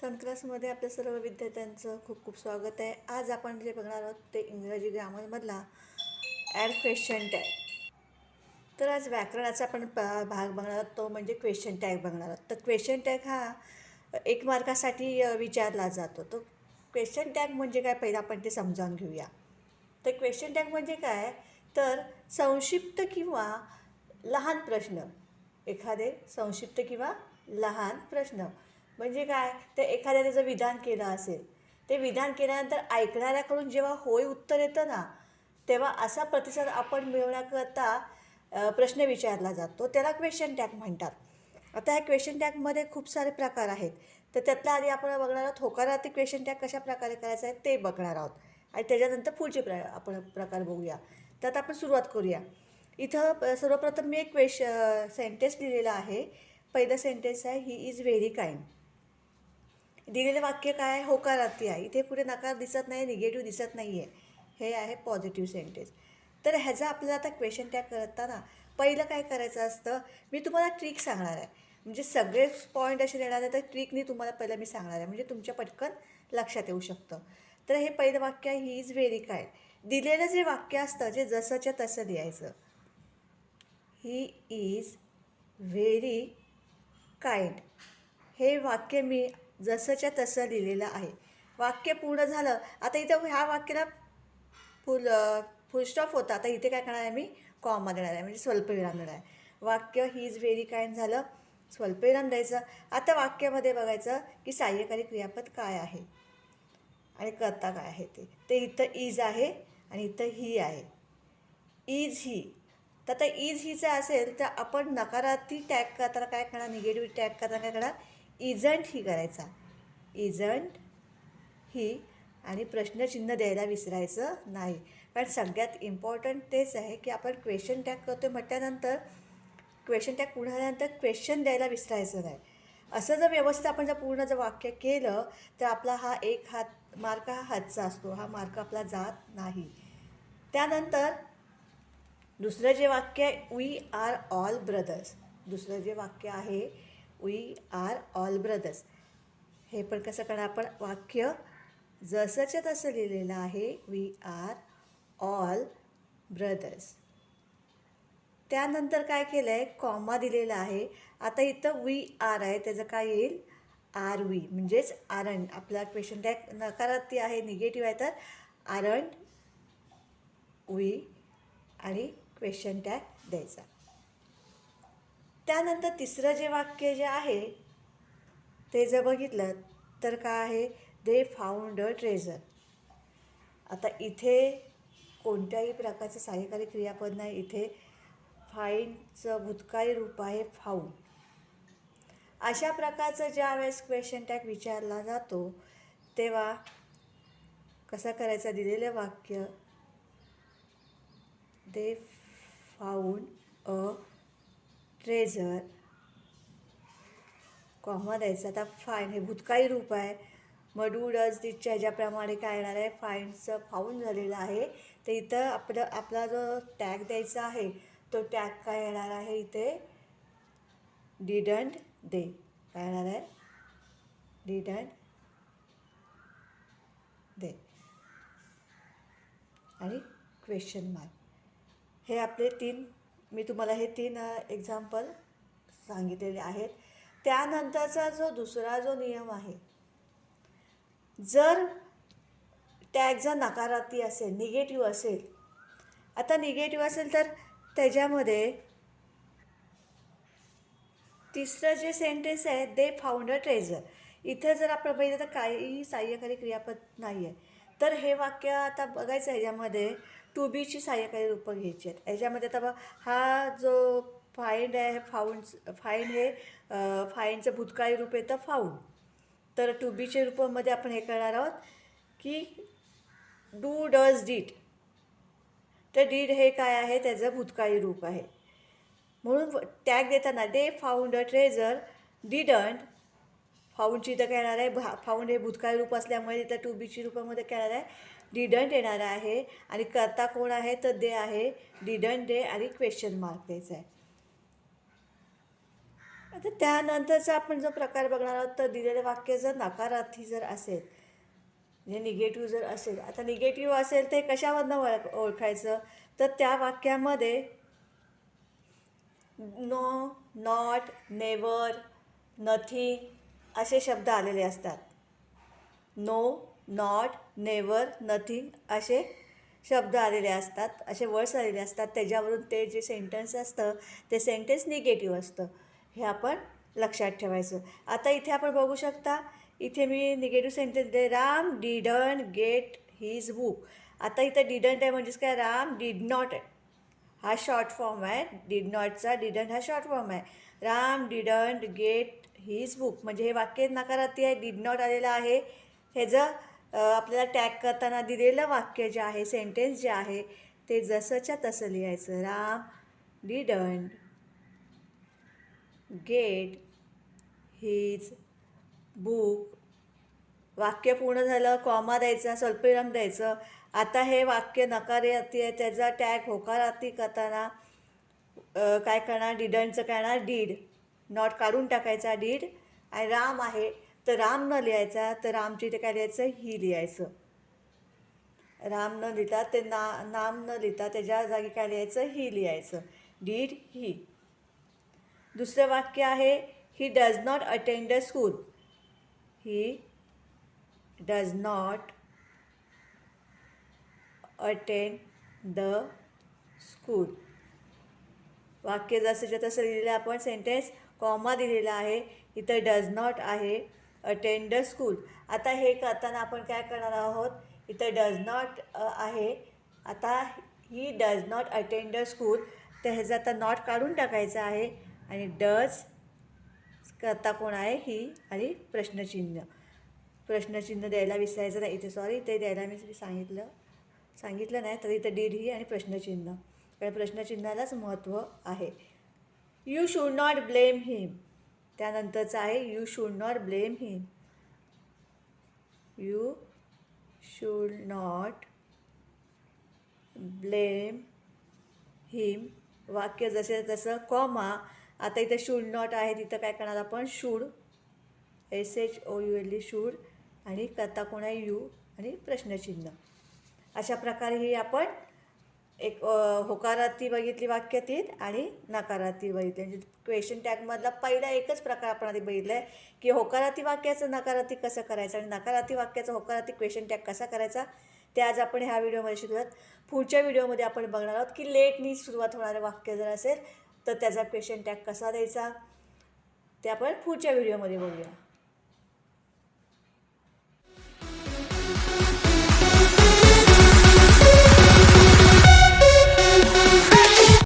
क्लासमध्ये आपल्या सर्व विद्यार्थ्यांचं खूप खूप स्वागत आहे. आज आपण जे बघणार आहोत ते इंग्रजी ग्रामरमधला ॲड क्वेश्चन टॅग. तर आज व्याकरणाचा आपण भाग बघणार आहोत, तो म्हणजे क्वेश्चन टॅग बघणार आहोत. तर क्वेश्चन टॅग हा 1 मार्कासाठी विचारला जातो. तो क्वेश्चन टॅग म्हणजे काय, पहिलं आपण ते समजावून घेऊया. तर क्वेश्चन टॅग म्हणजे काय, तर संक्षिप्त किंवा लहान प्रश्न. एखादे संक्षिप्त किंवा लहान प्रश्न म्हणजे काय, तर एखाद्याने जर विधान केलं असेल, ते विधान केल्यानंतर ऐकणाऱ्याकडून जेव्हा होय उत्तर येतं ना, तेव्हा असा प्रतिसाद आपण मिळवण्याकरता प्रश्न विचारला जातो, त्याला क्वेश्चन टॅग म्हणतात. आता ह्या क्वेश्चन टॅगमध्ये खूप सारे प्रकार आहेत. तर त्यातल्या आधी आपण बघणार आहोत होकारार्थी क्वेश्चन टॅग कशा प्रकारे करायचा आहे ते बघणार आहोत, आणि त्याच्यानंतर पुढचे आपण प्रकार बघूया. तर आता आपण सुरुवात करूया. इथं सर्वप्रथम मी एक सेंटेन्स लिहिलेला आहे. पहिलं सेंटेन्स आहे, ही इज व्हेरी काइंड. दिलेलं वाक्य काय आहे, होकारार्थी आहे. इथे कुठे नकार दिसत नाही, निगेटिव्ह दिसत नाही आहे. हे आहे पॉझिटिव्ह सेंटेन्स. तर ह्याचा आपल्याला आता क्वेश्चन टॅग करताना पहिलं काय करायचं असतं, मी तुम्हाला ट्रिक सांगणार आहे. म्हणजे सगळे पॉईंट असे देणार आहे, तर ट्रिकनी तुम्हाला पहिलं मी सांगणार आहे, म्हणजे तुमच्या पटकन लक्षात येऊ शकतं. तर हे पहिलं वाक्य आहे, ही इज व्हेरी काइंड. दिलेलं जे वाक्य असतं, जे जसंच्या तसं लिहायचं. He is very kind. हे वाक्य मी जसंच्या तसं लिहिलेलं आहे. वाक्य पूर्ण झालं. आता इथं ह्या वाक्याला फुल स्टॉप होता. आता इथे काय करणार आहे, मी कॉमा देणार आहे, म्हणजे स्वल्पविराम देणार आहे. वाक्य ही इज व्हेरी काइंड झालं, स्वल्पविराम द्यायचं. आता वाक्यामध्ये बघायचं की सहाय्यकारी क्रियापद काय आहे आणि करता काय आहे. ते इथं इज आहे आणि इथं ही आहे. Is he. तर आता इज हीचं असेल तर आपण नकारार्थी टॅग करताना काय करणार, निगेटिव्ह टॅग करताना काय करणार, इजंट ही करायचा. इजंट ही, आणि प्रश्नचिन्ह द्यायला विसरायचं नाही. कारण सगळ्यात इम्पॉर्टंट तेच आहे की आपण क्वेश्चन टॅग करतो म्हटल्यानंतर क्वेश्चन टॅग पुढे आल्यानंतर क्वेश्चन द्यायला विसरायचं नाही. असं जर व्यवस्थित आपण जर पूर्ण जर वाक्य केलं तर आपला हा एक मार्क हा हातचा असतो, हा मार्क आपला जात नाही. त्यानंतर दुसरं जे वाक्य आहे, वी आर ऑल ब्रदर्स. दुसरं जे वाक्य आहे, वी आर ऑल ब्रदर्स. हे पण कसं करणार आपण, वाक्य जसंच्या तसं लिहिलेलं आहे, वी आर ऑल ब्रदर्स. त्यानंतर काय केलं आहे, कॉमा दिलेला आहे. आता इथं वी आर आहे, त्याचं काय येईल, आर वी, म्हणजेच आरंट. आपला क्वेश्चन टॅग नकारार्थी आहे, निगेटिव्ह आहे, तर आरंट वी आणि क्वेश्चन टॅग द्यायचा. त्यानंतर तिसरं जे वाक्य जे आहे ते जर बघितलं तर काय आहे, दे फाउंड अ ट्रेझर. आता इथे कोणत्याही प्रकारचं सहाय्यकारी क्रियापद नाही. इथे फाइंडचं भूतकाळी रूप आहे, फाउंड. अशा प्रकारचं ज्या वेळेस क्वेश्चन टॅग विचारला जातो तेव्हा कसं करायचं, दिलेलं वाक्य दे फाउंड अ ट्रेझर, कॉमा द्यायचा. आता फाइंड हे भूतकाळी रूप आहे, मग डू डज डिडच्या ह्याच्याप्रमाणे काय येणार आहे, फाइंडचं फाउंड झालेलं आहे. तर इथं आपला जो टॅग द्यायचा आहे तो टॅग काय येणार आहे, इथे डिडंट दे. काय येणार आहे, डिडंट दे आणि क्वेश्चन मार्क. हे आपले मी तुम्हाला हे 3 एक्झाम्पल सांगितलेले आहेत. त्यानंतरचा दुसरा नियम आहे, जर टॅग जर नकारार्थी असेल, निगेटिव्ह असेल. आता निगेटिव्ह असेल तर त्याच्यामध्ये तिसरं जे सेंटेन्स आहे, दे फाउंड अ ट्रेझर. इथं जर आपण बघितलं तर काहीही सहाय्यकारी क्रियापद नाही आहे. तर हे वाक्य आता बघायचं आहे, ह्याच्यामध्ये टू बीची सहाय्यकारी रूपं घ्यायची आहेत. ह्याच्यामध्ये आता हा जो फाइंड आहे, फाइंड हे फाइंडचं भूतकाळी रूप येतं फाउंड. तर टू बीच्या रूपामध्ये आपण हे करणार आहोत की डू डज डीड. तर डीड हे काय आहे, त्याचं भूतकाळी रूप आहे. म्हणून टॅग देताना they found a treasure, didn't. फाउंडची इथं काय येणार आहे, फाउंड हे भूतकाळी रूप असल्यामुळे इथं टू बीची रूपामध्ये काय येणार आहे, डिडंट येणार आहे. आणि करता कोण आहे, तर दे आहे, डिडंट दे आणि क्वेश्चन मार्क द्यायचा आहे. आता त्यानंतरचा आपण जो प्रकार बघणार आहोत तर दिलेलं वाक्य जर नकारार्थी जर असेल म्हणजे निगेटिव्ह जर असेल, आता निगेटिव्ह असेल ते कशामधनं ओळखायचं तर त्या वाक्यामध्ये नो, नॉट, नेवर, नथिंग असे शब्द आलेले असतात. नो, नॉट, नेवर, नथिंग असे शब्द आलेले असतात, असे वर्ड्स आलेले असतात. त्याच्यावरून ते जे सेंटेन्स असतं ते सेंटेन्स निगेटिव्ह असतं. हे आपण लक्षात ठेवायचं. आता इथे आपण बघू शकता, इथे मी negative sentence they Ram didn't get his book. आता इथं डिडंट आहे म्हणजेच काय, राम डिड नॉट हा शॉर्ट फॉर्म आहे. डिड नॉटचा डिडंट हा शॉर्ट फॉर्म आहे. Ram didn't get his book म्हणजे हे वाक्य नकारार्थी आहे. डिड नॉट आलेलं आहे. ह्याचं आपल्याला टॅग करताना दिलेलं वाक्य जे आहे, सेंटेन्स जे आहे ते जसंच्या तसं लिहायचं. Ram didn't get his book. वाक्य पूर्ण झालं, कॉमा द्यायचा, स्वल्पविराम द्यायचं. आता हे वाक्य नकारार्थी आहे, त्याचा टॅग होकारार्थी करताना काय करणार, डिडंटचं काय करणार, डीड. नॉट काढून टाकायचा, डीड. आणि राम आहे तर राम न लिहायचा, तर रामची इथे काय लिहायचं, ही लिहायचं. राम न लिहिता ते नाम न लिहिता त्याच्या जागी काय लिहायचं, ही लिहायचं. डीड ही. दुसरं वाक्य आहे he does not attend the school. He does not attend the school. वाक्य जसंच्या तसं लिहिलेलं आपण, सेंटेन्स कॉमा दिलेला आहे. इथं डज नॉट आहे, अटेंड द स्कूल. आता हे करताना आपण काय करणार आहोत, इथं डज नॉट आहे. आता he does not attend the school, तर ह्याचं आता नॉट काढून टाकायचं आहे आणि डज करता कोण आहे, ही आणि प्रश्नचिन्ह. प्रश्नचिन्ह द्यायला विसरायचं नाही इथे, सॉरी ते द्यायला मी सांगितलं नाही, तर इथं डीड ही आणि प्रश्नचिन्ह, कारण प्रश्नचिन्हालाच महत्त्व आहे. You should not blame him. त्यानंतरचं आहे you should not blame him. You should not blame him. वाक्य जसे तसं कॉमा. आता इथं शूड नॉट आहे, तिथं काय करणार आपण, शूड, SHOULD शूड, आणि करता कोण आहे, यू आणि प्रश्नचिन्ह. अशा प्रकारे ही आपण एक होकारार्थी बघितली वाक्यातील आणि नकारार्थी बघितली. म्हणजे क्वेश्चन टॅगमधला पहिला एकच प्रकार आपण आधी बघितला आहे की होकारार्थी वाक्याचं नकारार्थी कसं करायचं आणि नकारार्थी वाक्याचं होकारार्थी क्वेश्चन टॅग कसा करायचा, ते आज आपण ह्या व्हिडिओमध्ये शिकूयात. पुढच्या व्हिडिओमध्ये आपण बघणार आहोत की लेटनी सुरुवात होणारं वाक्य जर असेल तर त्याचा क्वेश्चन टॅग कसा द्यायचा, ते आपण पुढच्या व्हिडिओमध्ये बघूया.